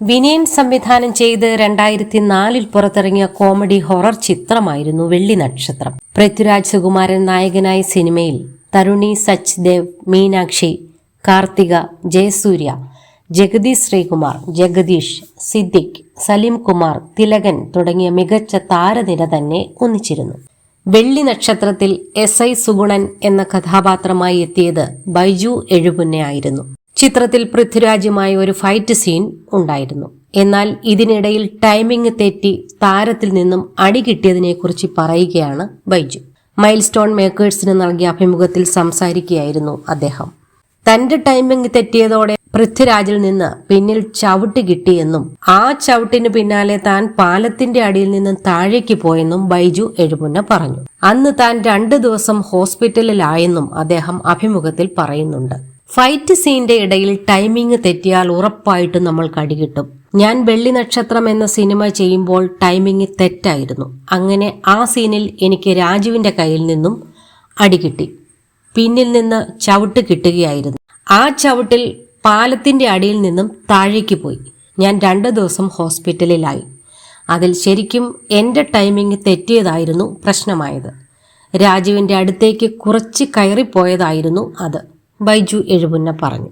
വിനയൻ സംവിധാനം ചെയ്ത് 2004 പുറത്തിറങ്ങിയ കോമഡി ഹൊറർ ചിത്രമായിരുന്നു വെള്ളി നക്ഷത്രം. പൃഥ്വിരാജ് സുകുമാരൻ നായകനായ സിനിമയിൽ തരുണി, സച്ദേവ്, മീനാക്ഷി, കാർത്തിക, ജയസൂര്യ, ജഗതി ശ്രീകുമാർ, ജഗദീഷ്, സിദ്ദിഖ്, സലീം കുമാർ, തിലകൻ തുടങ്ങിയ മികച്ച താരനിര തന്നെ ഒന്നിച്ചിരുന്നു. വെള്ളി നക്ഷത്രത്തിൽ SI സുഗുണൻ എന്ന കഥാപാത്രമായി എത്തിയത് ബൈജു എഴുപുന്ന ആയിരുന്നു. ചിത്രത്തിൽ പൃഥ്വിരാജുമായി ഒരു ഫൈറ്റ് സീൻ ഉണ്ടായിരുന്നു. എന്നാൽ ഇതിനിടയിൽ ടൈമിംഗ് തെറ്റി താരത്തിൽ നിന്നും അടി കിട്ടിയതിനെക്കുറിച്ച് പറയുകയാണ് ബൈജു. മൈൽ സ്റ്റോൺ മേക്കേഴ്സിന് നൽകിയ അഭിമുഖത്തിൽ സംസാരിക്കുകയായിരുന്നു അദ്ദേഹം. തന്റെ ടൈമിംഗ് തെറ്റിയതോടെ പൃഥ്വിരാജിൽ നിന്ന് പിന്നിൽ ചവിട്ട് കിട്ടിയെന്നും ആ ചവിട്ടിന് പിന്നാലെ താൻ പാലത്തിന്റെ അടിയിൽ നിന്നും താഴേക്ക് പോയെന്നും ബൈജു എഴുപുന്ന പറഞ്ഞു. അന്ന് താൻ 2 ദിവസം ഹോസ്പിറ്റലിലായെന്നും അദ്ദേഹം അഭിമുഖത്തിൽ പറയുന്നുണ്ട്. ഫൈറ്റ് സീന്റെ ഇടയിൽ ടൈമിംഗ് തെറ്റിയാൽ ഉറപ്പായിട്ടും നമ്മൾ കടികിട്ടും. ഞാൻ വെള്ളി നക്ഷത്രം എന്ന സിനിമ ചെയ്യുമ്പോൾ ടൈമിംഗ് തെറ്റായിരുന്നു. അങ്ങനെ ആ സീനിൽ എനിക്ക് രാജുവിന്റെ കയ്യിൽ നിന്നും അടികിട്ടി. പിന്നിൽ നിന്ന് ചവിട്ട് കിട്ടുകയായിരുന്നു. ആ ചവിട്ടിൽ പാലത്തിന്റെ അടിയിൽ നിന്നും താഴേക്ക് പോയി. ഞാൻ 2 ദിവസം ഹോസ്പിറ്റലിലായി. അതിൽ ശരിക്കും എന്റെ ടൈമിംഗ് തെറ്റിയതായിരുന്നു പ്രശ്നമായത്. രാജുവിന്റെ അടുത്തേക്ക് കുറച്ച് കയറിപ്പോയതായിരുന്നു അത്, ബൈജു എഴുപുന്ന പറഞ്ഞു.